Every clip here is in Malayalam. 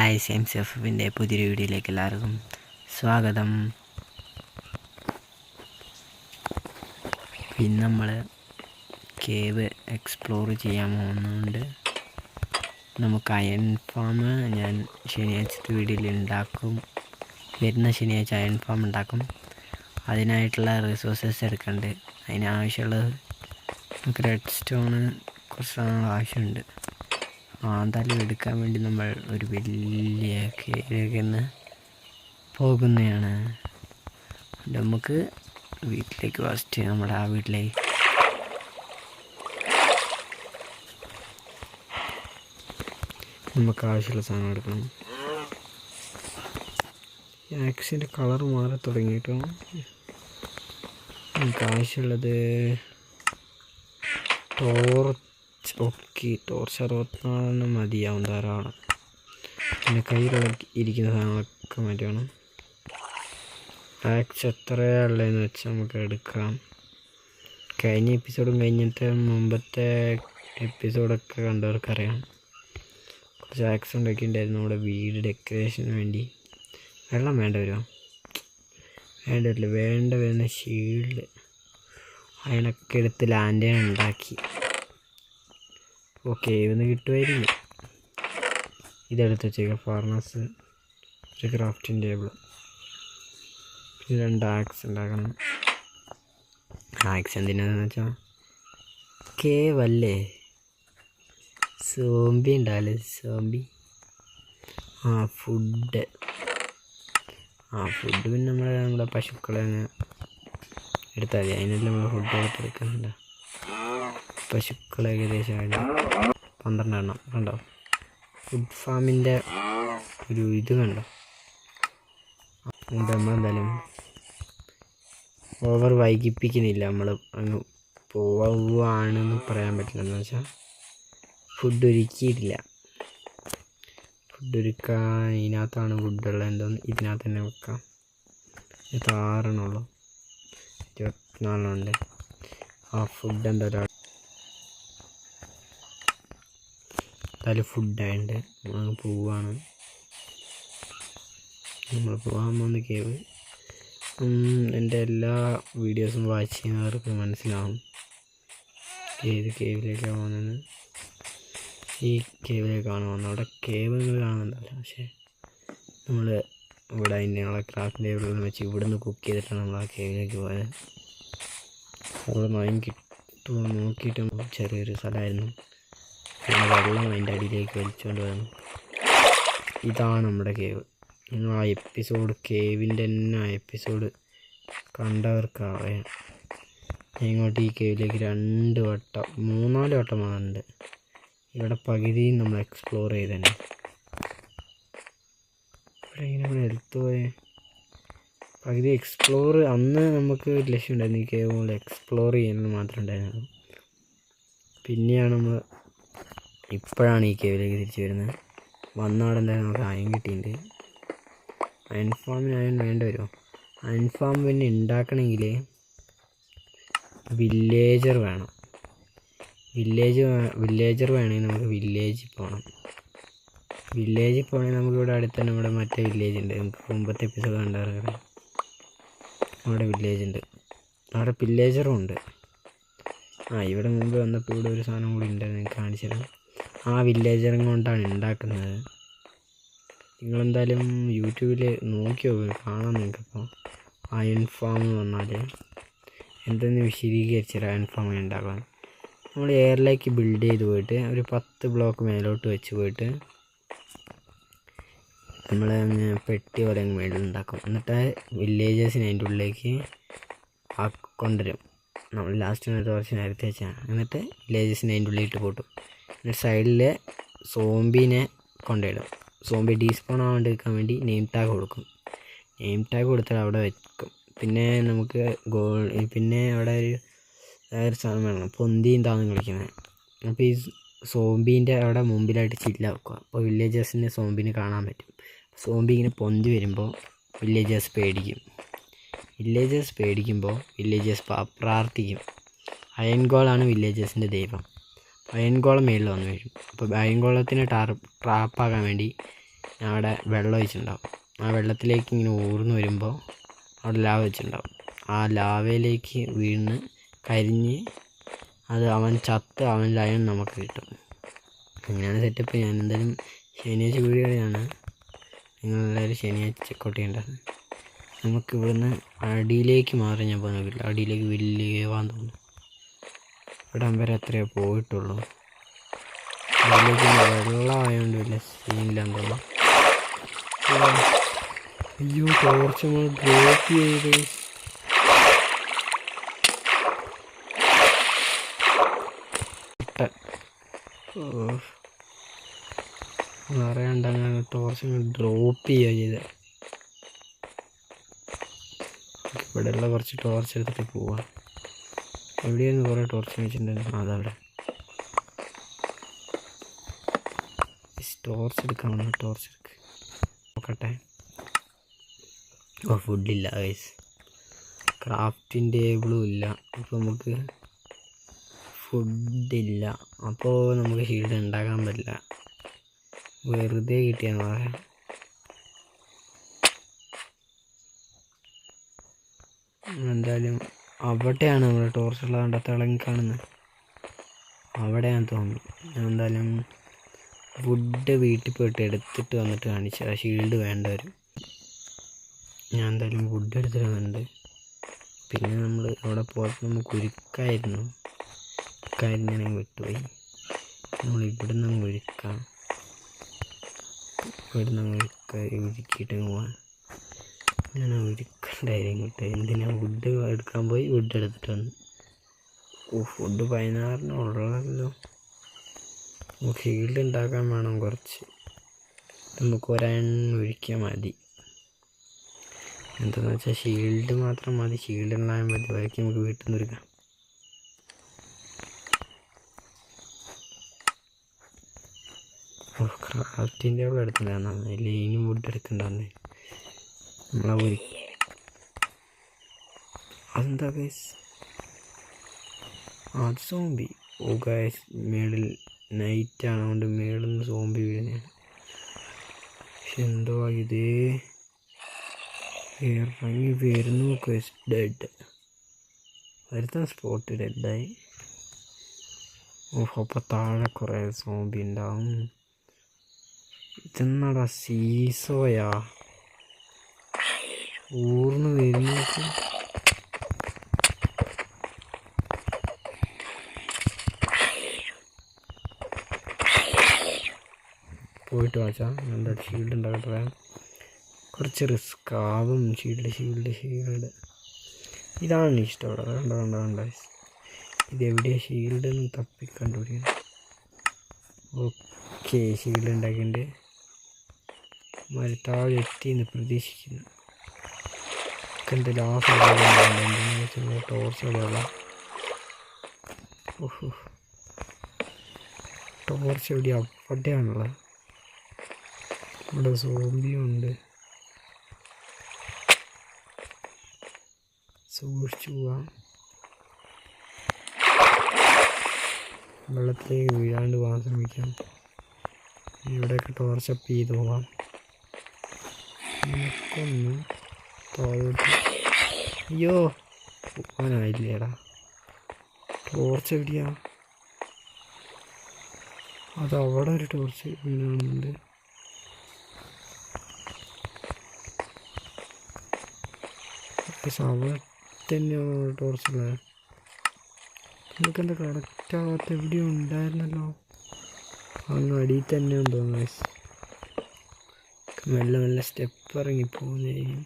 ഗായ്സ്, എംസിഎഫിൻ്റെ പുതിയൊരു വീഡിയോയിലേക്ക് എല്ലാവർക്കും സ്വാഗതം. ഇന്ന് നമ്മൾ കേവ് എക്സ്പ്ലോർ ചെയ്യാൻ പോകുന്നുണ്ട്. നമുക്ക് അയൺ ഫാം ഞാൻ ശനിയാഴ്ചത്തെ വീഡിയോയിൽ ഉണ്ടാക്കും. വരുന്ന ശനിയാഴ്ച അയൺ ഫാം ഉണ്ടാക്കും. അതിനായിട്ടുള്ള റിസോഴ്സസ് എടുക്കുന്നുണ്ട്. അതിനാവശ്യമുള്ളത് നമുക്ക് റെഡ് സ്റ്റോണ് കുറച്ച് സാധനങ്ങൾ ആവശ്യമുണ്ട്. അതെല്ലാം എടുക്കാൻ വേണ്ടി നമ്മൾ ഒരു വലിയ കേവിലേക്ക് നിന്ന് പോകുന്നതാണ്. നമുക്ക് വീട്ടിലേക്ക് ഫസ്റ്റ് നമ്മുടെ ആ വീട്ടിലേക്ക് നമുക്ക് ആവശ്യമുള്ള സാധനം എടുക്കണം. ആക്സിൻ്റെ കളർ മാറി തുടങ്ങിയിട്ടും നമുക്ക് ആവശ്യമുള്ളത് ടോർച്ച് 64 മതിയാവും, ധാരാളം. പിന്നെ കയ്യിലുള്ള ഇരിക്കുന്ന സാധനങ്ങളൊക്കെ മാറ്റണം. ആക്സ് എത്രയുള്ളതെന്ന് വെച്ചാൽ നമുക്ക് എടുക്കാം. കഴിഞ്ഞ എപ്പിസോഡും കഴിഞ്ഞിട്ട് മുമ്പത്തെ എപ്പിസോഡൊക്കെ കണ്ടവർക്കറിയാം. കുറച്ച് ആക്സ് ഉണ്ടാക്കിയിട്ടുണ്ടായിരുന്നു നമ്മുടെ വീട് ഡെക്കറേഷന് വേണ്ടി. വെള്ളം വേണ്ട വരുമോ? വേണ്ട വരുന്ന ഷീൽഡ് അതിനൊക്കെ എടുത്ത് ലാൻഡ് ഉണ്ടാക്കി. ഓക്കെ, ഇവന്ന് കിട്ടുമായിരിക്കും. ഇതെടുത്ത് വെച്ചേക്കാം. ഫാർമസ്, ഒരു ക്രാഫ്റ്റിംഗ് ടേബിൾ, പിന്നെ 2 ആക്സ് ഉണ്ടാക്കണം. ആക്സ് എന്തിനാന്ന് വെച്ചാൽ കേവല്ലേ, സോംബി ഉണ്ടാവില്ലേ, സോംബി. ഫുഡ് പിന്നെ നമ്മുടെ പശുക്കളെ അങ്ങ് എടുത്താൽ മതി. അതിനെല്ലാം നമ്മൾ ഫുഡ് എടുക്കുന്നുണ്ട്. പശുക്കൾ ഏകദേശം 12 എണ്ണം കണ്ടോ. ഫുഡ് ഫാമിൻ്റെ ഒരു ഇത് കണ്ടോ. നമ്മളെന്തായാലും ഓവർ വൈകിപ്പിക്കുന്നില്ല. നമ്മൾ അങ്ങ് പോവുകയാണെന്ന് പറയാൻ പറ്റില്ല. എന്ന് വെച്ചാൽ ഫുഡ് ഒരുക്കിയിട്ടില്ല. ഫുഡ് ഒരുക്കാൻ ഇതിനകത്താണ് ഫുഡുള്ളത്. എന്തോന്ന് ഇതിനകത്ത് തന്നെ വെക്കാം. 6 എണ്ണമുള്ളൂ, 24 ഉണ്ട്. ഫുഡ് എന്തായാലും ഫുഡായിട്ട് നമ്മൾ പോവാണ്. നമ്മൾ പോകാൻ പോകുന്ന കേവ് എൻ്റെ എല്ലാ വീഡിയോസും വാച്ച് ചെയ്യുന്നവർക്ക് മനസ്സിലാവും ഏത് കേവിലേക്കാണ് പോകുന്നത്. ഈ കേവിലേക്കാണ് പോകുന്നത്. അവിടെ കേവുകൾ കാണുന്നുണ്ടല്ലോ. പക്ഷേ നമ്മൾ ഇവിടെ അതിൻ്റെ ക്രാഫ്റ്റ് ടേബിളിൽ വെച്ച് ഇവിടുന്ന് കുക്ക് ചെയ്തിട്ടാണ് നമ്മൾ ആ കേവിലേക്ക് പോയത്. അവിടെ മൈൻ കിട്ടുമോ നോക്കിയിട്ട് ചെറിയൊരു സ്ഥലമായിരുന്നു. വെള്ളം അതിൻ്റെ അടിയിലേക്ക് വലിച്ചുകൊണ്ട് വന്നു. ഇതാണ് നമ്മുടെ കേവ്. നിങ്ങൾ ആ എപ്പിസോഡ്, കേവിൻ്റെ തന്നെ ആ എപ്പിസോഡ് കണ്ടവർക്കറിയാം. ഇങ്ങോട്ട് ഈ കേവിലേക്ക് 2 വട്ടം 3-4 വട്ടം വന്നിട്ടുണ്ട്. ഇവിടെ പകുതിയും നമ്മൾ എക്സ്പ്ലോർ ചെയ്ത് തന്നെ. ഇവിടെ ഇങ്ങനെ എടുത്തു പോയ പകുതി എക്സ്പ്ലോർ. അന്ന് നമുക്ക് ഒരു ലക്ഷ്യം ഉണ്ടായിരുന്നു, ഈ കേവ് പോലെ എക്സ്പ്ലോർ ചെയ്യുന്നത് മാത്രമേ ഉണ്ടായിരുന്നുള്ളൂ. പിന്നെയാണ് നമ്മൾ ഇപ്പോഴാണ് ഈ കേവിലേക്ക് തിരിച്ചു വരുന്നത്. വന്നവിടെ എന്തായാലും നമുക്ക് അയൺ കിട്ടിയിട്ടുണ്ട്. അയൺ ഫാമിന് അയൺ വേണ്ടി വരുമോ? അയൺ ഫാം പിന്നെ ഉണ്ടാക്കണമെങ്കിൽ വില്ലേജർ വേണം. വില്ലേജർ വേണമെങ്കിൽ നമുക്ക് വില്ലേജിൽ പോകണം. നമുക്കിവിടെ അടുത്ത് തന്നെ ഇവിടെ മറ്റേ വില്ലേജ് ഉണ്ട്. നമുക്ക് മുമ്പത്തെ എപ്പിസോഡ് കണ്ടറിയാം. അവിടെ വില്ലേജ് ഉണ്ട്, അവിടെ വില്ലേജറും ഉണ്ട്. ഇവിടെ മുമ്പ് വന്നപ്പോൾ ഇവിടെ ഒരു സാധനം കൂടി ഉണ്ടായിരുന്നു, നിങ്ങൾക്ക് കാണിച്ചു തരാം. ആ വില്ലേജറും കൊണ്ടാണ് ഉണ്ടാക്കുന്നത്. നിങ്ങളെന്തായാലും യൂട്യൂബിൽ നോക്കിയോ, കാണാം നിങ്ങൾക്കിപ്പോൾ. അയൺ ഫാം വന്നാൽ എന്തെന്ന് വിശദീകരിച്ചാൽ അയൺ ഫാം ഉണ്ടാക്കാൻ നമ്മൾ എയറിലേക്ക് ബിൽഡ് ചെയ്ത് പോയിട്ട് ഒരു 10 ബ്ലോക്ക് മേലോട്ട് വെച്ച് പോയിട്ട് നമ്മൾ അങ്ങ് പെട്ടി പോലെ അങ്ങ് മേളിലുണ്ടാക്കും. എന്നിട്ട് വില്ലേജേഴ്സിന് അതിൻ്റെ ഉള്ളിലേക്ക് കൊണ്ടുവരും. നമ്മൾ ലാസ്റ്റ് കുറച്ച് നേരത്തെ വെച്ചാൽ എന്നിട്ട് വില്ലേജസിനെ അതിൻ്റെ ഉള്ളിലിട്ട് പോട്ടും. എന്നിട്ട് സൈഡിൽ സോംബീനെ കൊണ്ടിടും. സോംബി ഡീസ്പോൺ ആവാണ്ടിരിക്കാൻ വേണ്ടി നെയിം ടാഗ് കൊടുക്കും. നെയിം ടാഗ് കൊടുത്താൽ അവിടെ വെക്കും. പിന്നെ നമുക്ക് പിന്നെ അവിടെ ഒരു സാധനം വേണം, പൊന്തിയും താന്നും കളിക്കുന്നത്. അപ്പോൾ ഈ സോംബീൻ്റെ അവിടെ മുമ്പിലായിട്ട് ചില്ല വെക്കുക. അപ്പോൾ വില്ലേജേഴ്സിനെ സോംബിനെ കാണാൻ പറ്റും. സോംബി ഇങ്ങനെ പൊന്തി വരുമ്പോൾ വില്ലേജേഴ്സ് പേടിക്കുമ്പോൾ വില്ലേജേഴ്സ് പ്രാർത്ഥിക്കും. അയൺ ഗോളാണ് വില്ലേജേഴ്സിൻ്റെ ദൈവം. അയൺ ഗോളം മേളിൽ വന്ന് വീഴും. അപ്പോൾ അയൺ ഗോളത്തിനെ ട്രാപ്പാക്കാൻ വേണ്ടി ഞാൻ അവിടെ വെള്ളം ഒഴിച്ചിട്ടുണ്ടാവും. ആ വെള്ളത്തിലേക്ക് ഇങ്ങനെ ഊർന്ന് വരുമ്പോൾ അവിടെ ലാവ വെച്ചിട്ടുണ്ടാവും. ആ ലാവയിലേക്ക് വീണ് കരിഞ്ഞ് അത് അവൻ ചത്ത് അവൻ ലയൺ നമുക്ക് കിട്ടും. അങ്ങനെയാണ് സെറ്റപ്പ്. ഞാൻ എന്തായാലും ശനിയാഴ്ച വീഡിയോയാണ്, നിങ്ങളെല്ലാവരും ശനിയാഴ്ച ചെക്കൗട്ട് ചെയ്യേണ്ടത്. നമുക്ക് ഇവിടുന്ന് അടിയിലേക്ക് മാറി ഞാൻ പോകാൻ നോക്കില്ല. അടിയിലേക്ക് വലിയ കേവാൻ തോന്നുന്നു. ഇവിടം വരെ എത്രയോ പോയിട്ടുള്ളൂ. അതിലേക്ക് വെള്ളമായതുകൊണ്ട് വലിയ സീനില്ലാന്ന് തോന്നുന്നു. അയ്യോ ടോർച്ച് നമ്മൾ ഡ്രോപ്പ് ചെയ്ത് അറിയണ്ട. ഞാൻ ടോർച്ച് ഡ്രോപ്പ് ചെയ്യുക ചെയ്തത്. ഇവിടെയുള്ള കുറച്ച് ടോർച്ച് എടുത്തിട്ട് പോവാം. എവിടെയായിരുന്നു കുറേ ടോർച്ച് വെച്ചിട്ടുണ്ടായിരുന്നു? അതവിടെ ടോർച്ച് എടുക്കാൻ വന്നു. ടോർച്ച് എടുക്ക് നോക്കട്ടെ. ഓ ഫുഡില്ല ഗൈസ്, ക്രാഫ്റ്റിംഗ് ടേബിളും ഇല്ല. അപ്പോൾ നമുക്ക് ഫുഡില്ല, അപ്പോൾ നമുക്ക് ഷീൽഡ് ഉണ്ടാക്കാൻ പറ്റില്ല. വെറുതെ കിട്ടിയെന്ന് പറയാം. എന്തായാലും അവിടെയാണ് നമ്മൾ ടോർച്ചുള്ള കണ്ട തിളങ്ങി കാണുന്നത്. അവിടെയാണെന്ന് തോന്നുന്നു. ഞാൻ എന്തായാലും വുഡ് വീട്ടിൽ പോയിട്ട് എടുത്തിട്ട് വന്നിട്ട് കാണിച്ചു. ആ ഷീൽഡ് വേണ്ട വരും. ഞാൻ എന്തായാലും വുഡ് എടുത്തിട്ട് വന്നിട്ടുണ്ട്. പിന്നെ നമ്മൾ അവിടെ പോയപ്പോൾ നമുക്ക് ഉരുക്കായിരുന്നു. ഞാൻ വിട്ടുപോയി. നമ്മൾ ഇവിടുന്ന് അങ്ങ് ഉരുക്കാം. ഇവിടുന്ന് അങ്ങ് ഉരുക്കിയിട്ട് പോവാൻ. ഞാൻ ഉരുക്കണ്ടായിരുന്നു ഇങ്ങോട്ട്. എന്തിനാ വുഡ് എടുക്കാൻ പോയി വുഡ് എടുത്തിട്ട് വന്നു. ഓ ഫുഡ് 16 ഉള്ളതല്ലോ. ഷീൽഡ് ഉണ്ടാക്കാൻ വേണം കുറച്ച്. നമുക്ക് ഒരെണ്ണം ഒഴിക്കാൻ മതി. എന്താണെന്ന് വെച്ചാൽ ഷീൽഡ് മാത്രം മതി. ഷീൽഡ് ഉണ്ടായാൽ മതി. ബാക്കി നമുക്ക് വീട്ടിൽ നിന്ന് എടുക്കാം. ഓ ക്രാഫ്റ്റിൻ്റെ അവിടെ എടുത്തിട്ടുണ്ടായിരുന്നു. അതിൽ ഇനിയും വുഡ് എടുക്കണ്ടെന്ന് നമ്മളെ ഒരു അതെന്താ ഗൈസ്? അത് സോംബി. ഓ ഗൈസ് മേളിൽ നൈറ്റാണ്, അതുകൊണ്ട് മേളിൽ നിന്ന് സോംബി വീഴുന്നതാണ്. പക്ഷെ എന്തോ ഇത് ഇറങ്ങി വരുന്നു. Guys dead. വരുന്ന സ്പോട്ട് ഡെഡായി. ഓഹ് അപ്പോൾ താഴെ കുറേ സോംബി ഉണ്ടാവും. ഇതെന്നാടാ സീസോയാ ഊർന്ന് വരുന്നൊക്കെ. പോയിട്ട് വാച്ചാ. എന്താ ഷീൽഡ് ഉണ്ടാകട്ടെ. കുറച്ച് റിസ്ക് ആവും. ഷീൽഡ് ഇതാണ് ഇഷ്ടം. അവിടെ കണ്ട ഇതെവിടെയാണ് ഷീൽഡ് എന്ന് തപ്പിക്കണ്ടുപിടിക്കണം. ഓക്കെ ഷീൽഡ് ഉണ്ടാക്കിയിട്ട് മരത്താഴെ എത്തിയെന്ന് പ്രതീക്ഷിക്കുന്നു. കണ്ട് ലാസ്റ്റ് ടോർച്ച് എവിടെയുള്ള ഓഹോ ടോർച്ച് എവിടെയാ? അവിടെയാണുള്ളത്. ഇവിടെ സോംബിയും ഉണ്ട്. സൂക്ഷിച്ചു പോവാം. വെള്ളത്തിലേക്ക് വീഴാണ്ട് പോകാൻ ശ്രമിക്കാം. ഇവിടെയൊക്കെ ടോർച്ച് അപ്പ് ചെയ്ത് പോവാം. നമുക്കൊന്ന് താഴോട്ട്. അയ്യോ പോകാനായില്ലേടാ. ടോർച്ച് എവിടെയാ? അതവിടെ ഒരു ടോർച്ച് വീണാണെന്നുണ്ട്. അവിടെ തന്നെയാണ് ടോർച്ചുള്ളത്. നമുക്കെന്താ കറക്റ്റാവാത്ത എവിടെയോ ഉണ്ടായിരുന്നല്ലോ. അങ്ങ് അടിയിൽ തന്നെയാണെന്ന് തോന്നുന്നു. മെല്ലെ സ്റ്റെപ്പ് ഇറങ്ങി പോകുന്നതായിരിക്കും.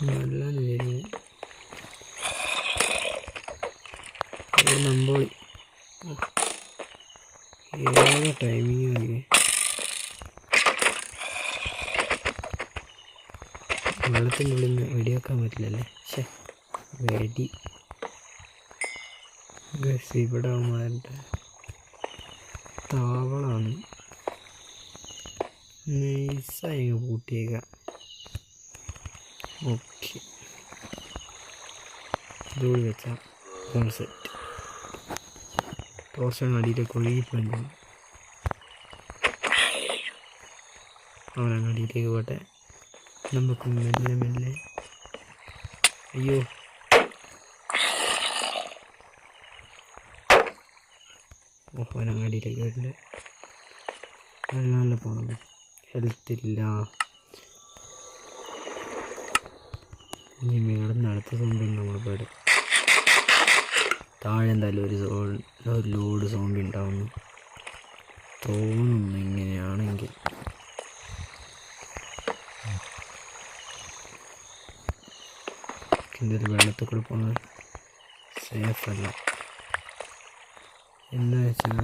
നല്ല വരുന്നു. നമ്പോളി ഏതാ ടൈമിങ് ആയി. വെള്ളത്തിൻ്റെ ഉള്ളിൽ നിന്ന് വെടിവെക്കാൻ പറ്റില്ലല്ലേ. പക്ഷേ വെടി ഇവിടെ അവന്മാരുടെ താവളാണ്. നൈസായി പൂട്ടിയേക്കാം. ഓക്കെ ഇതോട് വെച്ചാൽ സെറ്റ്. ടോർച്ചാണ് അടിയിലേക്ക് ഒഴുകിപ്പോയി. അവനങ്ങടിയിലേക്ക് പോട്ടെ. നമുക്ക് മെല്ലെ മെല്ലെ. അയ്യോ അവനങ്ങടിയിലേക്ക് വരുന്നുണ്ട്. നല്ല നല്ല പോകണം. ഹെൽത്തില്ല. ഇനി മേളിൽ അടുത്ത സോംബി നമ്മൾ പേടും. താഴെ എന്തായാലും ഒരു ലോഡ് സോംബി ഉണ്ടാവുന്നു തോന്നുന്നു ഇങ്ങനെയാണെങ്കിൽ. എന്തായാലും വെള്ളത്തിൽ കൂടെ പോകുന്നത് സേഫല്ല. എന്താ വെച്ചാൽ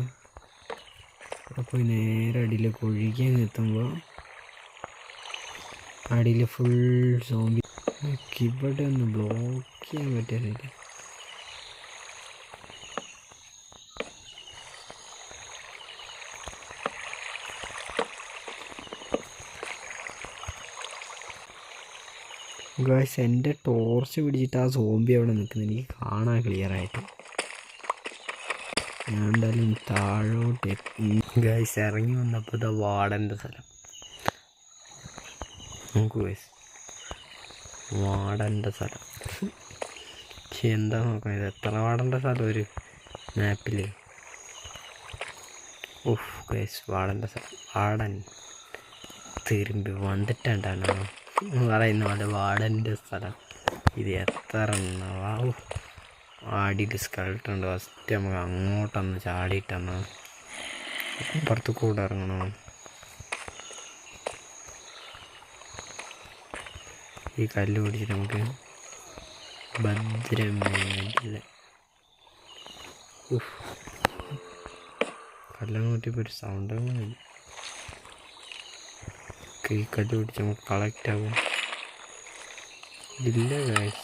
അവിടെ പോയി നേരെ അടിയിലേക്ക് ഒഴുകിയാൽ എത്തുമ്പോൾ അടിയിൽ ഫുൾ സോംബി. ഇവിടെ ഒന്ന് ബ്ലോക്ക് ചെയ്യാൻ പറ്റില്ല. ഗായ്സ് എൻ്റെ ടോർച്ച് പിടിച്ചിട്ട് ആ സോംബി അവിടെ നിൽക്കുന്നത് എനിക്ക് കാണാൻ ക്ലിയറായിട്ട്. ഞാൻ എന്തായാലും താഴോട്ട് ഗായ്സ് ഇറങ്ങി വന്നപ്പോൾ ഇതാ വാർഡൻ്റെ സ്ഥലം നോക്കൂ ഗായ്സ്. വാർഡൻ്റെ സ്ഥലം പക്ഷെ എന്താ നോക്കാം, ഇത് എത്ര വാർഡൻ്റെ സ്ഥലം ഒരു മാപ്പിൽ. ഓഹ് ഗായ്സ് വാർഡൻ്റെ സ്ഥലം. വാർഡൻ തിരുമ്പി വന്നിട്ടുണ്ടാണോ പറയുന്ന പോലെ വാർഡൻ്റെ സ്ഥലം. ഇത് എത്ര എണ്ണവാ. ആടിയിട്ട് സ്കൾട്ടുണ്ട്. ഫസ്റ്റ് നമുക്ക് അങ്ങോട്ടൊന്ന് ചാടിയിട്ടെന്ന് പുറത്ത് കൂടെ ഇറങ്ങണം. ഈ കല്ല് പിടിച്ചിട്ട് നമുക്ക് ഭദ്രമേറ്റില്ല. കല്ലങ്ങോട്ടിപ്പോൾ ഒരു സൗണ്ട് ഈ കല്ല് പിടിച്ച് നമുക്ക് കളക്റ്റ് ആകും. ഇല്ല ഗായ്സ്.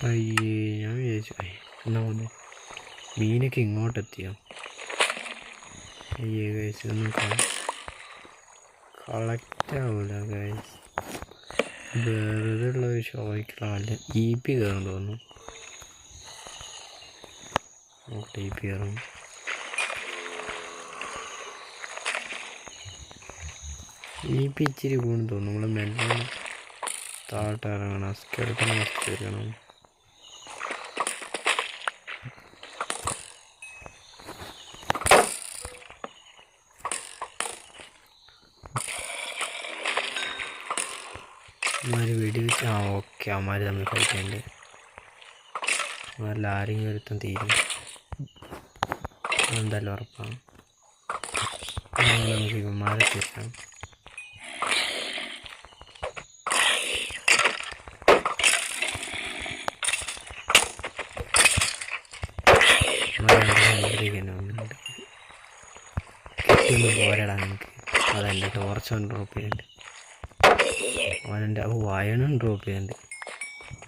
അയ്യേ ഞാൻ വിചാരിച്ചു എന്നാ വന്നേ മീനൊക്കെ ഇങ്ങോട്ടെത്തിയോ. അയ്യേ ഗായ്സ് ഒന്നും കളക്റ്റ് ആവില്ല ഗായ്സ്. വെറുതെ ഉള്ളൊരു ഷോയ്ക്കുള്ള EP കയറും തോന്നുന്നു. EP കയറും. EP ഇച്ചിരി കൂടും തോന്നുന്നു. നമ്മൾ മെല്ലെ താഴോട്ട് ഇറങ്ങണം. സ്കെൽട്ടൺ മസ്റ്റ് ഇറങ്ങണം. അവന്മാർ വെടിവെച്ച് ഓക്കെ അവന്മാർ തമ്മിൽ കളിക്കുന്നുണ്ട്. അവരിൽ ആരെങ്കിലും ഒരുത്തം തീരും എന്തായാലും ഉറപ്പാണ്. നമുക്ക് ഇവന്മാരെ തീർക്കാം. പോരടാ നമുക്ക്. അതെൻ്റെ ടോർച്ച് കൊണ്ട് ഡ്രോപ്പ് ചെയ്യുന്നുണ്ട്. അവനെൻ്റെ അയണും ഡ്രോപ്പ് ചെയ്യുന്നുണ്ട്.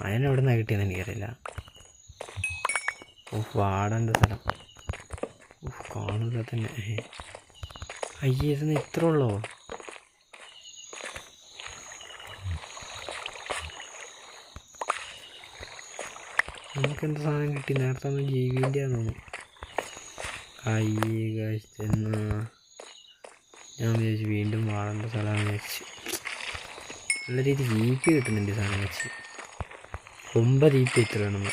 അയൺ എവിടെ നിന്നാണ് കിട്ടിയെന്ന് എനിക്കറിയില്ല. വാടേണ്ട സ്ഥലം കാണുക തന്നെ. അയ്യേ ഇതെന്ന് ഇത്ര ഉള്ളോ. നമുക്കെന്ത് സാധനം കിട്ടി. നേരത്തെ ഒന്ന് ജീവിൻ്റെ ആണെന്ന്. അയ്യേ കഴിച്ചെന്നാ ഞാൻ വിചാരിച്ചു വീണ്ടും വാടേണ്ട സ്ഥലമാണെന്ന് വെച്ച്. നല്ല രീതിയിൽ EP കിട്ടുന്നുണ്ട് സാധനം വെച്ച്. 9 EP ഇത്ര വേണം.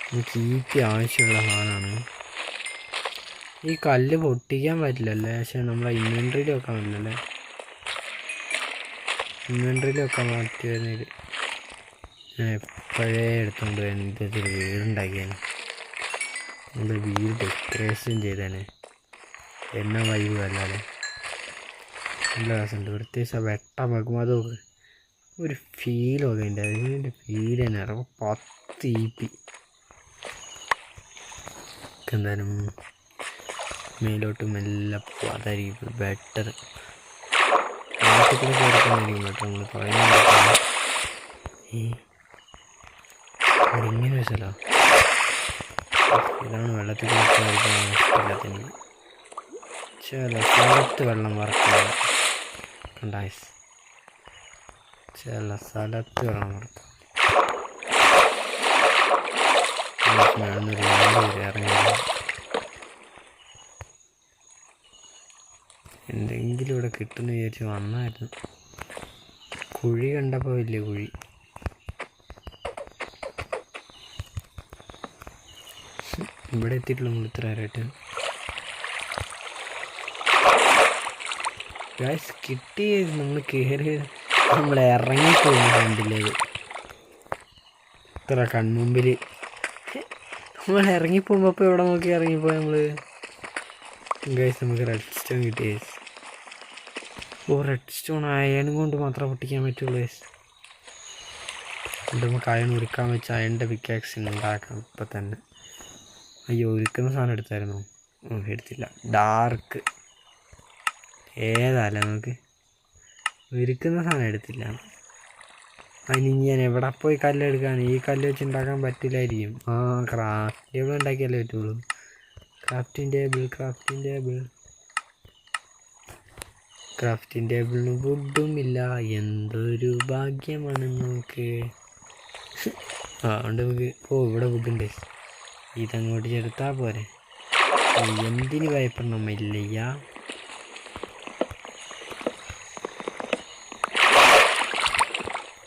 നമുക്ക് EP ആവശ്യമുള്ള സാധനമാണ്. ഈ കല്ല് പൊട്ടിക്കാൻ പറ്റില്ലല്ലേ. പക്ഷെ നമ്മളെ ഇൻവെൻട്രിയിൽ വെക്കാൻ പറ്റില്ലല്ലേ. ഇൻവെൻട്രിയിൽ വെക്കാൻ പറ്റിയത് ഞാൻ എപ്പോഴേ എടുത്തുകൊണ്ട് എൻ്റെ വീടുണ്ടാക്കിയാണ്. നമ്മുടെ വീട് ഡെക്കറേഷൻ ചെയ്തേനെ. എന്നാ വൈബ് അല്ലാതെ നല്ല രസമുണ്ട്. പ്രത്യേകിച്ച് ആ വെട്ടം വെക്കുമ്പോൾ അത് ഒരു ഫീലൊക്കെ ഉണ്ട്. അതിൻ്റെ ഫീൽ തന്നെ ഇറങ്ങും. 10 EP എന്തായാലും മേലോട്ട് മെല്ലെ അതായിരിക്കും ബെറ്റർ. വെള്ളത്തിൽ കൂടെ കയറിക്കൊണ്ടായിരിക്കും ബെറ്റർ. നമ്മൾ പറയുന്നത് ഇങ്ങനെ ഒരു സ്ഥലമാണ്. ഇതാണ് വെള്ളത്തിൽ കൂടെ കയറിക്കാൻ ഇഷ്ടമില്ലാത്ത എനിക്ക്. ചില സ്ഥലത്ത് വെള്ളം വറക്കുക കണ്ടായിസ്. ചില സ്ഥലത്ത് വെള്ളം വറക്കുക. ഇറങ്ങി എന്തെങ്കിലും ഇവിടെ കിട്ടുമെന്ന് വിചാരിച്ച് വന്നായിരുന്നു. കുഴി കണ്ടപ്പോൾ വലിയ കുഴി. ഇവിടെ എത്തിയിട്ടുള്ള നമ്മൾ ഇത്ര നേരമായിട്ട് ഗായ്സ് കിട്ടി. നമ്മൾ കയറി നമ്മൾ ഇറങ്ങിപ്പോയി കണ്ടില്ലത് ഇത്ര കൺമുമ്പിൽ. നമ്മൾ ഇറങ്ങിപ്പോകുമ്പോൾ അപ്പോൾ എവിടെ നോക്കി ഇറങ്ങിപ്പോയി നമ്മൾ. ഗായ്സ് നമുക്ക് റെഡ് സ്റ്റോൺ കിട്ടി ഗായ്സ്. റെഡ് സ്റ്റോൺ അയൺ കൊണ്ട് മാത്രമേ പൊട്ടിക്കാൻ പറ്റുള്ളൂ ഗായ്സ്. നമുക്ക് അയൺ ഉരുക്കാൻ വെച്ച് അയണിൻ്റെ പിക്കാക്സ് ഉണ്ടാക്കാം ഇപ്പം തന്നെ. അയ്യോ ഉരുക്കുന്ന സാധനം എടുത്തായിരുന്നോ? എടുത്തില്ല. ഡാർക്ക് ഏതാല്ലേ നമുക്ക് ഉരുക്കുന്ന സാധനം എടുത്തില്ല. അതിന് ഞാൻ എവിടെ പോയി കല്ലെടുക്കാൻ? ഈ കല്ല് വെച്ച് ഉണ്ടാക്കാൻ പറ്റില്ലായിരിക്കും. ക്രാഫ്റ്റ് ടേബിൾ ഉണ്ടാക്കിയാലേ പറ്റുള്ളൂ. ക്രാഫ്റ്റിംഗ് ടേബിളിന് വുഡും ഇല്ല. എന്തൊരു ഭാഗ്യമാണ് നമുക്ക്. അതുകൊണ്ട് നമുക്ക് ഇവിടെ വുഡുണ്ട്. ഇതങ്ങോട്ട് ചെറുത്താൽ പോരെ. എന്തിന് ഭയപ്പെടണം നമ്മയില്ലയ്യ.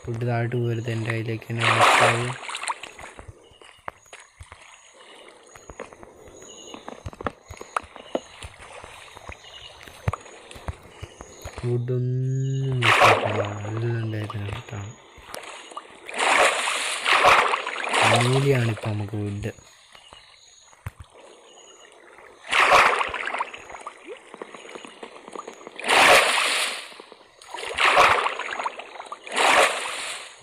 ഫുഡ് താഴോട്ട് പോരുത്. എൻ്റെ കയ്യിലേക്ക് തന്നെ മനസ്സിലാവും. ഫുഡൊന്നും എല്ലാം ഉണ്ടായിരുന്നു കേട്ടോ. അമൂല്യാണിപ്പോൾ നമുക്ക് ഫുഡ്.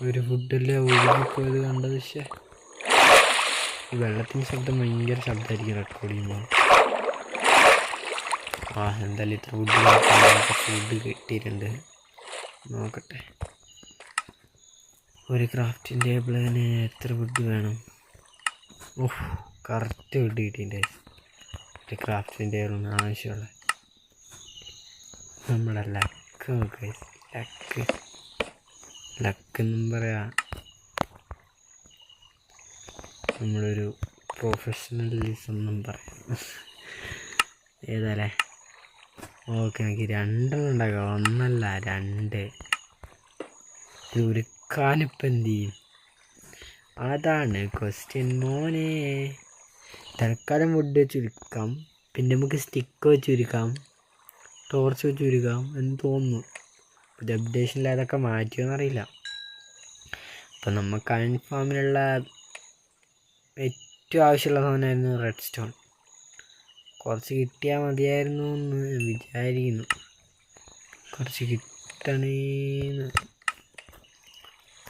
ഒരു ഫുഡല്ലേ ഒഴുകിപ്പോയത് കണ്ടത്. പക്ഷേ ഈ വെള്ളത്തിൻ്റെ ശബ്ദം ഭയങ്കര ശബ്ദമായിരിക്കും റെക്കോർഡ് ചെയ്യുമ്പോൾ. എന്തായാലും ഇത്ര ഫുഡ് കിട്ടിയിട്ടുണ്ട്. നോക്കട്ടെ. ഒരു ക്രാഫ്റ്റിംഗ് ടേബിളിന് എത്ര ഫുഡ് വേണം? കറക്റ്റ് ഫുഡ് കിട്ടിയിട്ടുണ്ട്. ഒരു ക്രാഫ്റ്റിംഗ് ടേബിളിന് ആവശ്യമുള്ള നമ്മുടെ ലക്ക് നോക്കുക. ലക്കെന്നും പറയാം. നമ്മളൊരു പ്രൊഫഷണലിസം എന്നും പറയാം. ഏതാല്ലേ? ഓക്കെ, എനിക്ക് 2 ഉണ്ടാക്കാം. 1 അല്ല 2. ഇത് ഉരുക്കാനിപ്പം എന്ത് ചെയ്യും? അതാണ് ക്വസ്റ്റ്യൻ മോനെ. തൽക്കാലം വുഡ് വെച്ച് ഉരുക്കാം. പിന്നെ നമുക്ക് സ്റ്റിക്ക് വെച്ച് ഉരുക്കാം, ടോർച്ച് വെച്ച് ഉരുക്കാം എന്ന് തോന്നുന്നു. ഇത് അപ്ഡേഷനിൽ അതൊക്കെ മാറ്റിയോന്നറിയില്ല. അപ്പം നമുക്ക് അയൺ ഫാമിലുള്ള ഏറ്റവും ആവശ്യമുള്ള സാധനമായിരുന്നു റെഡ് സ്റ്റോൺ. കുറച്ച് കിട്ടിയാൽ മതിയായിരുന്നു എന്ന് വിചാരിക്കുന്നു. കുറച്ച് കിട്ടണേന്ന്.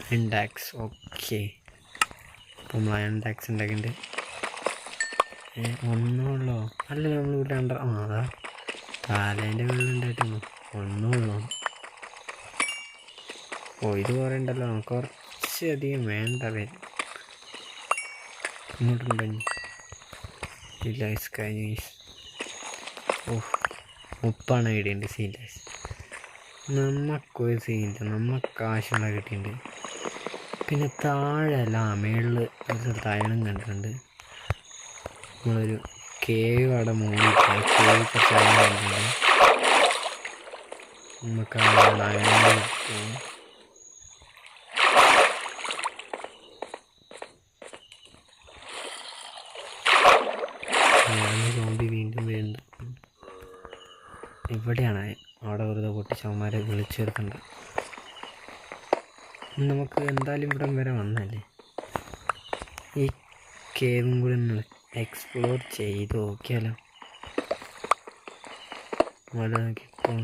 Iron tax. ഓക്കെ, അപ്പം നമ്മൾ അയൺ ടാക്സ് ഉണ്ടാക്കിയിട്ടുണ്ട്. ഒന്നുള്ളോ? അല്ല, നമ്മളിവിടെ അതാ തലേൻ്റെ വെള്ളം ഉണ്ടായിട്ടുള്ളൂ. ഒന്നുള്ളൂ. ഇത് കുറേ ഉണ്ടല്ലോ. കുറച്ചധികം വേണ്ട വരും. ഇങ്ങോട്ടുണ്ടെങ്കിൽ ഇല്ല. കഴിഞ്ഞ ഉപ്പാണ് കിട്ടിയിട്ടുണ്ട്. സീലാസ് നമുക്കൊരു സീനില്ല. നമുക്ക് ആവശ്യമുള്ള കിട്ടിയിട്ടുണ്ട്. പിന്നെ താഴെ അല്ല, മേളിൽ ഒരു അയണം കണ്ടിട്ടുണ്ട്. നമ്മളൊരു കേവ് അവിടെ മൂടി കേവ് കുറച്ച് അയണം കണ്ടിട്ടുണ്ട്. നമുക്ക് അയണം കിട്ടും. സോംബി വീണ്ടും വരുന്നു. ഇവിടെയാണ്. അവിടെ വെറുതെ പൊട്ടിച്ചവന്മാരെ വിളിച്ചെടുക്കണ്ട. നമുക്ക് എന്തായാലും ഇവിടെ വരെ വന്നല്ലേ, ഈ കേവും കൂടി ഒന്ന് എക്സ്പ്ലോർ ചെയ്ത് നോക്കിയാലോ. അവിടെ നോക്കിയപ്പോൾ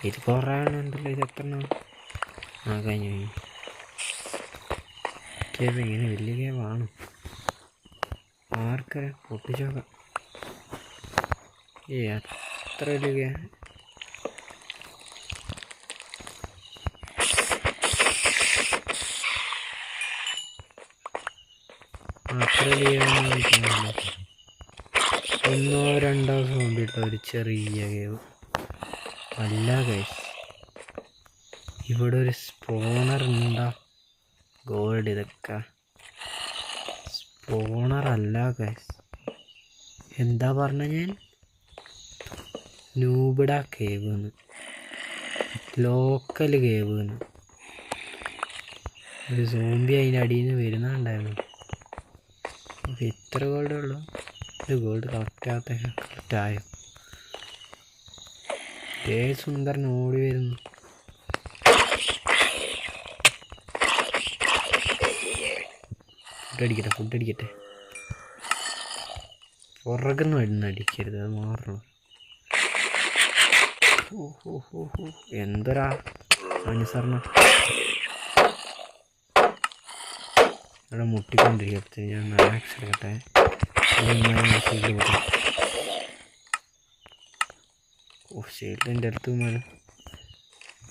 ഇത് കുറേ ഉണ്ടല്ലോ. ഇത് എത്ര കഴിഞ്ഞു. കേവ് ഇങ്ങനെ വലിയ കേവാണ്. ആർക്കറിയാം, പൊട്ടിച്ചോക്കാം. അത്ര വലിയ ഒന്നോ രണ്ടോ സോംബിട്ട ഒരു ചെറിയ കേവ് അല്ല ഗൈസ്. ഇവിടെ ഒരു സ്പോണർ ഉണ്ടോ? ഗോൾഡ്. ഇതൊക്കെ സ്പോണർ അല്ല ഗൈസ്. എന്താ പറഞ്ഞ ഞാൻ? സ്നൂബിഡ കേവ് എന്ന്, ലോക്കൽ കേവ് എന്ന്. ഒരു സോംബി അതിൻ്റെ അടിയിൽ നിന്ന് വരുന്നുണ്ടായിരുന്നു. അപ്പോൾ ഇത്ര ഗോൾഡേ ഉള്ളൂ. ഇത് ഗോൾഡ് കറക്റ്റായോ? സുന്ദരൻ ഓടി വരുന്നു. ഫുഡ് അടിക്കട്ടെ. പുറകുന്ന് വരുന്ന അടിക്കരുത്, അത് മാറണം. എന്തൊരാ അനുസരണം. ഇവിടെ മുട്ടിക്കൊണ്ടിരിക്കട്ടെ. ഞാൻ മാക്സ് എടുക്കട്ടെ. ഷീൽഡിൻ്റെ അടുത്ത് മേലെ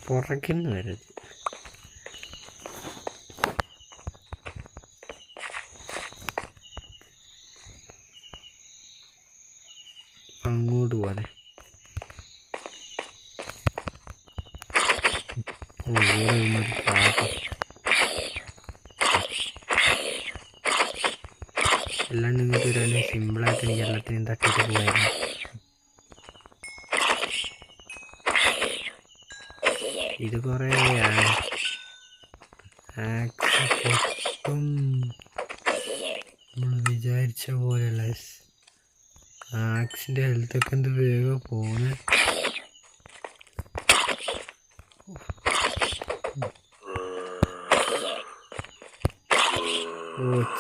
പുറകിന്ന് വരരുത്. അങ്ങോട്ട് പോലെ അല്ലാണ്ട് ഇങ്ങോട്ട് വരാനും സിമ്പിളായിട്ട് എനിക്ക് എല്ലാത്തിനും തട്ടിട്ട് പോയായിരുന്നു. ഇത് കുറേ നമ്മൾ വിചാരിച്ച പോലെയുള്ള ആക്സിൻ്റെ ഹെൽത്തൊക്കെ എന്ത് വേഗം പോണ്.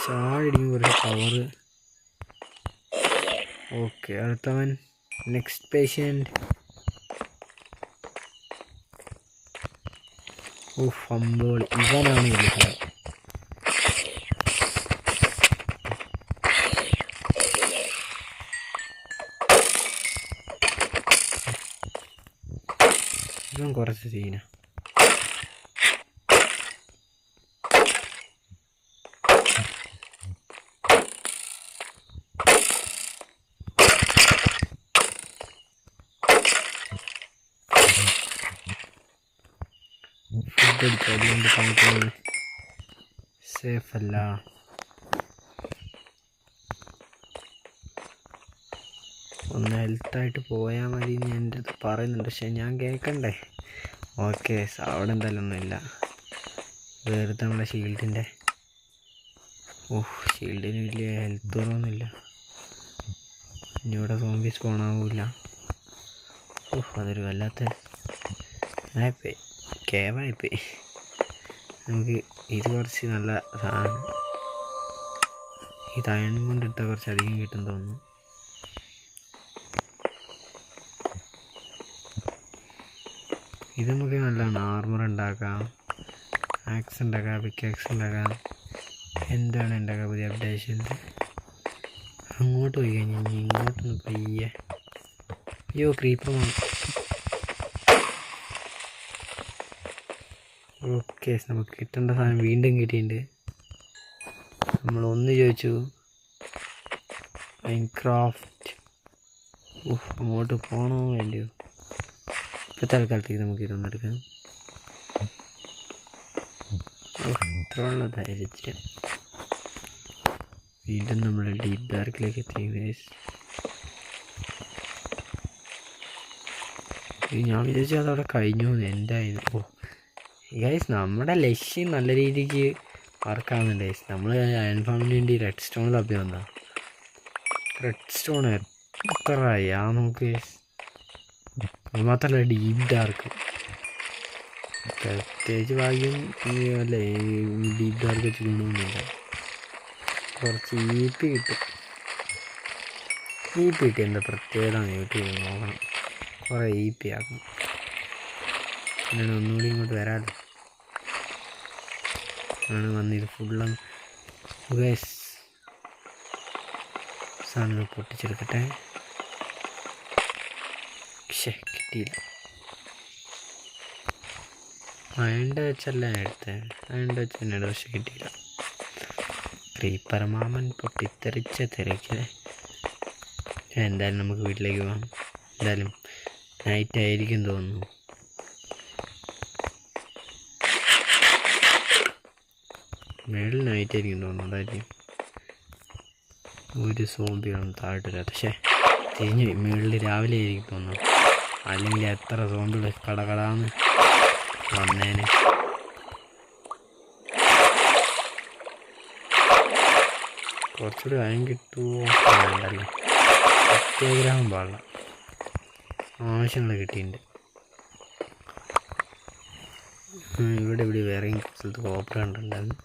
ചാടിക്കും കുറച്ച് പവറ്. ഓക്കെ, അടുത്തവൻ. Next patient. ഫംബോൾ. ഇവനാണ് വിളിക്കുന്നത്. ഇവൻ കുറച്ച് സീന. അതുകൊണ്ട് കാണിക്കുന്നത് സേഫ് അല്ല. ഒന്ന് ഹെൽത്തായിട്ട് പോയാൽ മതി എന്ന് എൻ്റെ അടുത്ത് പറയുന്നുണ്ട്, പക്ഷെ ഞാൻ കേൾക്കണ്ടേ. ഓക്കെ, അവിടെ എന്തായാലും ഒന്നുമില്ല. വെറുതെ നമ്മളെ ഷീൽഡിൻ്റെ ഷീൽഡിന് വലിയ ഹെൽത്ത് കുറവൊന്നുമില്ല. ഇനി ഇവിടെ സോംബി സ്പോണാവില്ല. അതൊരു വല്ലാത്ത ആയിപ്പോയി, കേവായിപ്പോയി. നമുക്ക് ഇത് കുറച്ച് നല്ല സാധനം. ഈ തയൺ കൊണ്ടിട്ടാൽ കുറച്ച് അധികം കിട്ടും തോന്നുന്നു. ഇത് നമുക്ക് നല്ലതാണ്. ആർമർ ഉണ്ടാക്കാം, ആക്സ് ഉണ്ടാക്കാം, പിക്കാക്സ് ഉണ്ടാക്കാം, എന്താണ് ഉണ്ടാക്കാം പുതിയ അപ്ഡേഷൻസ്. അങ്ങോട്ട് പോയി കഴിഞ്ഞാൽ ഇങ്ങോട്ടൊന്ന് പയ്യെ. അയ്യോ, ക്രീപ്പർ വേണം. ഓക്കെ, നമുക്ക് കിട്ടേണ്ട സാധനം വീണ്ടും കിട്ടിയിട്ടുണ്ട്. നമ്മളൊന്ന് ചോദിച്ചു മൈൻക്രാഫ്റ്റ്. അങ്ങോട്ട് പോകണോ വേണ്ടിയോ? ഇപ്പോൾ തൽക്കാലത്തേക്ക് നമുക്ക് ഇതൊന്നും എടുക്കാം. ഇത്രയുള്ള ധൈര്യം. വീണ്ടും നമ്മൾ ഡീപ്പ് ഡാർക്കിലേക്ക് എത്തി. ഞാൻ വിചാരിച്ചു അതവിടെ കഴിഞ്ഞു. എന്തായിരുന്നു ഗൈസ്, നമ്മുടെ ലക്ഷ്യം നല്ല രീതിക്ക് വർക്കാവുന്നുണ്ട് ഗൈസ്. നമ്മൾ അയൺ ഫാമിന് വേണ്ടി റെഡ് സ്റ്റോൺ തപ്പി വന്നതാ. റെഡ് സ്റ്റോൺ എത്രയായി ആ നമുക്ക്. അത് മാത്രമല്ല ഡീപ്പ് ഡാർക്ക്. പ്രത്യേകിച്ച് ഭാഗ്യം അല്ലേ, ഡീപ്പ് ഡാർക്ക് വെച്ച് ഗുണമൊന്നുമില്ല. കുറച്ച് ഈപ്പി കിട്ടും. ഈപ്പി കിട്ടി എന്താ പ്രത്യേകത യൂട്യൂബ് നോക്കണം. കുറേ ഈപ്പി ആക്കും. പിന്നെ ഒന്നുകൂടി ഇങ്ങോട്ട് വരാമല്ലോ. ആണ് വന്നിത് ഫുള്ളും ഗൈസ്. സാധനം പൊട്ടിച്ചെടുക്കട്ടെ. പക്ഷേ കിട്ടിയില്ല. അയണ്ട വെച്ചല്ല എടുത്തത്. അയണ്ട വെച്ച് തന്നെയാണ്, പക്ഷെ കിട്ടിയില്ല. ക്രീപ്പർ മാമൻ പൊട്ടിത്തെറിച്ച തെറിക്കല്ലേ. എന്തായാലും നമുക്ക് വീട്ടിലേക്ക് പോകാം. എന്തായാലും നൈറ്റ് ആയിരിക്കും തോന്നുന്നു. മേളിൽ നൈറ്റ് ആയിരിക്കും തോന്നുന്നു. അതായിരിക്കും. ഒരു സോംബികളും താഴോട്ടില്ല. പക്ഷേ തിരിഞ്ഞു മേളിൽ രാവിലെ ആയിരിക്കും തോന്നുന്നു. അല്ലെങ്കിൽ എത്ര സോമ്പുകൾ കടകടാന്ന് വന്നേനെ. കുറച്ചുകൂടി വയം കിട്ടുമോ വേണ്ടല്ലോ, സത്യാഗ്രഹം പാടില്ല. ആവശ്യങ്ങൾ കിട്ടിയിട്ടുണ്ട്. ഇവിടെ വേറെയും സ്ഥലത്ത് കോപ്പർ കണ്ടിട്ടുണ്ടായിരുന്നു.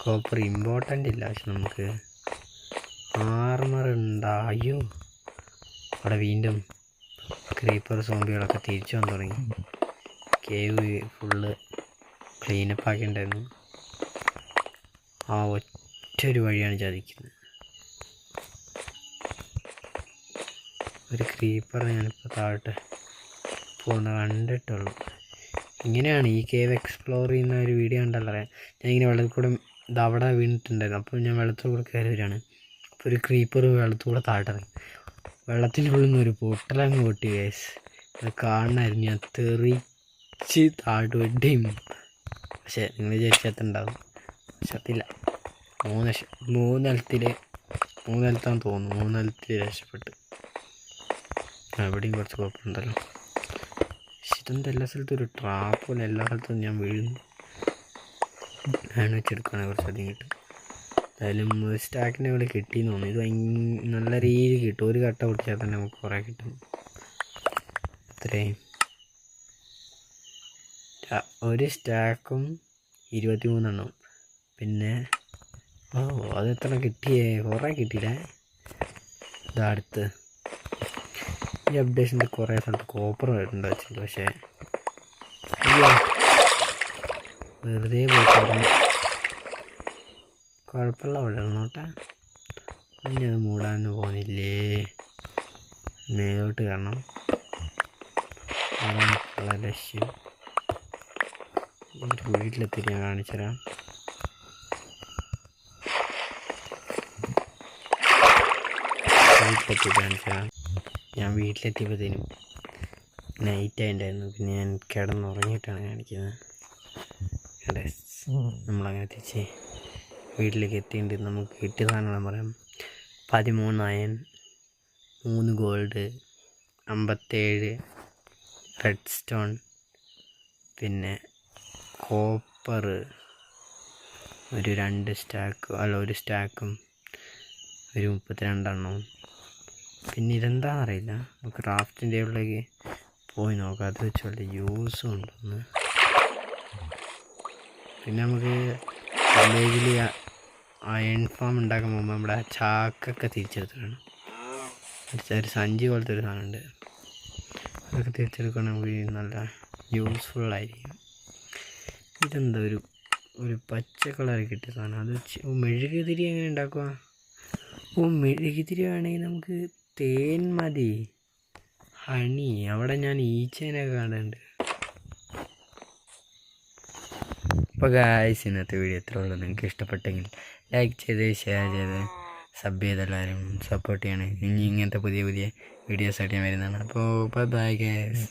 കോപ്പർ ഇമ്പോർട്ടൻ്റ് ഇല്ല, പക്ഷെ നമുക്ക് ആർമർ ഉണ്ടായോ. അവിടെ വീണ്ടും ക്രീപ്പർ സോംബികളൊക്കെ തിരിച്ചു വന്ന് തുടങ്ങി. കേവ് ഫുള്ള് ക്ലീനപ്പ് ആക്കിയിട്ടുണ്ടായിരുന്നു. ആ ഒറ്റൊരു വഴിയാണ് ചതിക്കുന്നത്. ഒരു ക്രീപ്പർ ഞാനിപ്പോൾ താഴോട്ട് പോകുന്ന കണ്ടിട്ടുള്ളൂ. ഇങ്ങനെയാണ് ഈ കേവ് എക്സ്പ്ലോർ ചെയ്യുന്ന ഒരു വീഡിയോ ഉണ്ടല്ലോ. ഞാനിങ്ങനെ വെള്ളത്തിൽ കൂടെ അവിടെ വീണിട്ടുണ്ടായിരുന്നു. അപ്പോൾ ഞാൻ വെള്ളത്തിൽ കൂടെ കയറി വരികയാണ്. അപ്പോൾ ഒരു ക്രീപ്പർ വെള്ളത്തിൽ കൂടെ താഴ്ത്തിറങ്ങി. വെള്ളത്തിൻ്റെ ഉള്ളിൽ നിന്ന് ഒരു പൊട്ടലങ്ങ് പൊട്ടി ഗൈസ്. അത് കാണണമായിരുന്നു. ഞാൻ തെറിച്ച് താഴ്ത്ത് വെട്ടിയും. പക്ഷേ നിങ്ങൾ വിചാരിച്ചത്തുണ്ടാവും, പക്ഷെ അതില്ല. മൂന്നെലത്താന്ന് തോന്നുന്നു. മൂന്നെലത്തിൽ രക്ഷപ്പെട്ട്. എവിടെയും കുറച്ച് കുഴപ്പമുണ്ടല്ലോ. പക്ഷെ ഇതെന്താ എല്ലാ സ്ഥലത്തും ഒരു ട്രാപ്പ് പോലെ എല്ലാ സ്ഥലത്തും ഞാൻ വീഴുന്നു. ഞാൻ വെച്ചെടുക്കുകയാണെങ്കിൽ കുറച്ചധികം കിട്ടും. എന്തായാലും സ്റ്റാക്കിൻ്റെ പോലെ കിട്ടിയെന്ന് തോന്നുന്നു. ഇത് നല്ല രീതിയിൽ കിട്ടും. ഒരു കട്ട പൊട്ടിച്ചാൽ തന്നെ നമുക്ക് കുറേ കിട്ടും. അത്രയും ഒരു സ്റ്റാക്കും 23 പിന്നെ അത് എത്ര കിട്ടിയേ? കുറേ കിട്ടിയില്ലേ. ഇതാ അടുത്ത് ഈ അപ്ഡേഷനിൽ കുറേ സ്ഥലത്ത് കോപ്പർ വരുന്നുണ്ട് വെച്ചിട്ട്. പക്ഷേ വെറുതെ പോയി കുഴപ്പമില്ല. അവിടെ നോട്ടെ, ഇനി അത് മൂടാനൊന്നും പോകുന്നില്ലേ. മേലോട്ട് കാരണം അതാണ് ലക്ഷ്യം. ഒരു വീട്ടിലെത്തിയിട്ട് ഞാൻ കാണിച്ചു തരാം. ഞാൻ വീട്ടിലെത്തിയപ്പോഴത്തേനും നൈറ്റ് ആയിട്ടുണ്ടായിരുന്നു. പിന്നെ ഞാൻ കിടന്നുറങ്ങിയിട്ടാണ് കാണിക്കുന്നത്. നമ്മളങ്ങനെ തിരിച്ച് വീട്ടിലേക്ക് എത്തിയിട്ടുണ്ട്. നമുക്ക് കിട്ടിയ സാധനങ്ങൾ പറയാം. 13 അയൺ, 3 ഗോൾഡ്, 57 റെഡ് സ്റ്റോൺ, പിന്നെ കോപ്പർ ഒരു 2 സ്റ്റാക്ക്, ഒരു സ്റ്റാക്കും ഒരു 32 പിന്നെ ഇതെന്താണെന്നറിയില്ല. നമുക്ക് ക്രാഫ്റ്റിൻ്റെ ടേബിളിലേക്ക് പോയി നോക്കാം. അത് വെച്ച് വല്ല യൂസും ഉണ്ടോന്ന്. പിന്നെ നമുക്ക് വില്ലേജിൽ അയൺ ഫാം ഉണ്ടാക്കാൻ പോകുമ്പോൾ നമ്മുടെ ചാക്കൊക്കെ തിരിച്ചെടുത്തിട്ടാണ്. ഒരു സഞ്ചി പോലത്തെ ഒരു സാധനമുണ്ട്. അതൊക്കെ തിരിച്ചെടുക്കുകയാണെങ്കിൽ നല്ല യൂസ്ഫുള്ളായിരിക്കും. ഇതെന്താ ഒരു പച്ച കളർ കിട്ടിയ സാധനം. അത് മെഴുകുതിരി എങ്ങനെ ഉണ്ടാക്കുക? മെഴുകുതിരി ആണെങ്കിൽ നമുക്ക് തേൻ മതി, ഹണി. അവിടെ ഞാൻ ഈച്ചേനൊക്കെ കണ്ടിട്ടുണ്ട്. അപ്പോൾ ഗായ്സ്, ഇന്നത്തെ വീഡിയോ ഇത്രേ ഉള്ളൂ. നിങ്ങൾക്ക് ഇഷ്ടപ്പെട്ടെങ്കിൽ ലൈക്ക് ചെയ്ത് ഷെയർ ചെയ്ത് സബ് ചെയ്ത് എല്ലാവരും സപ്പോർട്ട് ചെയ്യണം. ഇനി ഇങ്ങനത്തെ പുതിയ വീഡിയോസായിട്ട് ഞാൻ വരുന്നതാണ്. അപ്പോൾ ബൈ ഗായ്സ്.